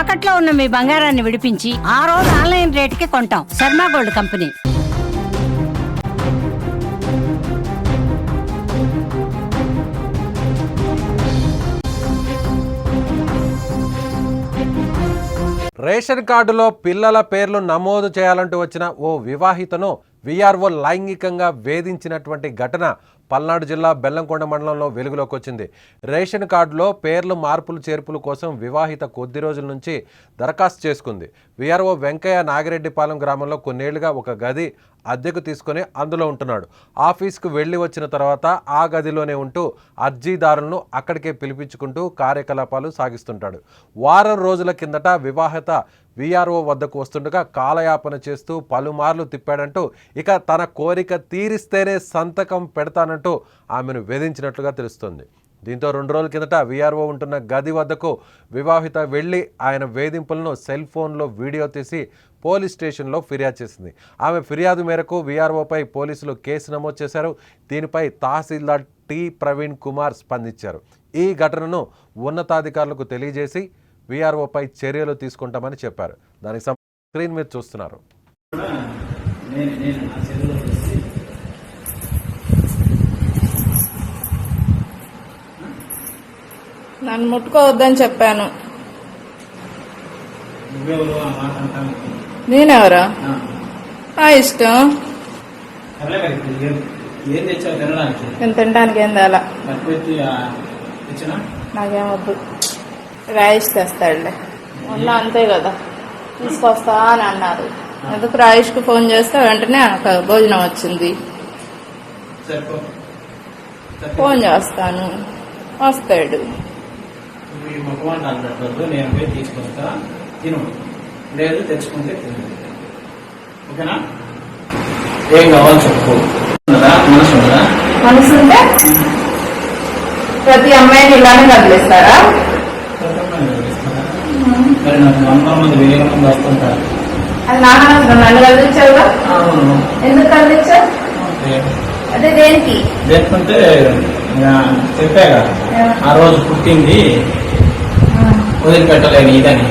తాకట్లో ఉన్న మీ బంగారాన్ని విడిపించి ఆ రోజు ఆన్లైన్ రేటుకి కొంటాం. Sharma gold company. రేషన్ కార్డులో పిల్లల పేర్లు నమోదు చేయాలంటూ వచ్చిన ఓ వివాహితను వీఆర్ఓ లైంగికంగా వేధించినటువంటి ఘటన పల్నాడు జిల్లా బెల్లంకొండ మండలంలో వెలుగులోకి వచ్చింది. రేషన్ కార్డులో పేర్లు మార్పులు చేర్పుల కోసం వివాహిత కొద్ది రోజుల నుంచి దరఖాస్తు చేసుకుంది. వీఆర్ఓ వెంకయ్య నాగిరెడ్డిపాలెం గ్రామంలో కొన్నేళ్లుగా ఒక గది అద్దెకు తీసుకొని అందులో ఉంటున్నాడు. ఆఫీస్కు వెళ్ళి వచ్చిన తర్వాత ఆ గదిలోనే ఉంటూ అర్జీదారులను అక్కడికే పిలిపించుకుంటూ కార్యకలాపాలు సాగిస్తుంటాడు. వారం రోజుల కిందట వివాహిత వీఆర్ఓ వద్దకు వస్తుండగా కాలయాపన చేస్తూ పలుమార్లు తిప్పాడంటూ, ఇక తన కోరిక తీరిస్తేనే సంతకం పెడతానంటూ ఆమెను వేధించినట్లుగా తెలుస్తుంది. దీంతో 2 రోజుల కిందట వీఆర్ఓ ఉంటున్న గది వద్దకు వివాహిత వెళ్లి ఆయన వేధింపులను సెల్ ఫోన్లో వీడియో తీసి పోలీస్ స్టేషన్లో ఫిర్యాదు చేసింది. ఆమె ఫిర్యాదు మేరకు వీఆర్ఓపై పోలీసులు కేసు నమోదు చేశారు. దీనిపై తహసీల్దార్ టి ప్రవీణ్ కుమార్ స్పందించారు. ఈ ఘటనను ఉన్నతాధికారులకు తెలియజేసి వీఆర్ఓపై చర్యలు తీసుకుంటామని చెప్పారు. దానికి స్క్రీన్ మీద చూస్తున్నారు. నన్ను ముట్టుకోవద్దని చెప్పాను. నేనెవరా? నా ఇష్టం. నేను తినడానికి ఏం తేలా. నాకేమొద్దు. రాయిష్ తెస్తాడులే. మొన్న అంతే కదా, తీసుకొస్తా అని అన్నారు. ఎందుకు రాయిష్కి ఫోన్ చేస్తే వెంటనే భోజనం వచ్చింది. ఫోన్ చేస్తాను, వస్తాడు. నేను పోయి తీసుకొస్తా, తిను. లేదు తెచ్చుకుంటే తిను. ఓకేనా? ఏం కావాలి చెప్పు. మనసు ఉందా? మనసు ఉంటే ప్రతి అమ్మాయిని ఇలానే కదిలిస్తారా? మరి నాకు 100 మంది 1000 మంది వస్తుంటారు. అది నా నన్ను కదిలించావుగా. ఎందుకు కదిలించావు? అదే దేనికి? లేకుంటే చెప్పాగా, ఆ రోజు పుట్టింది వదిలిపెట్టలేని ఇదని.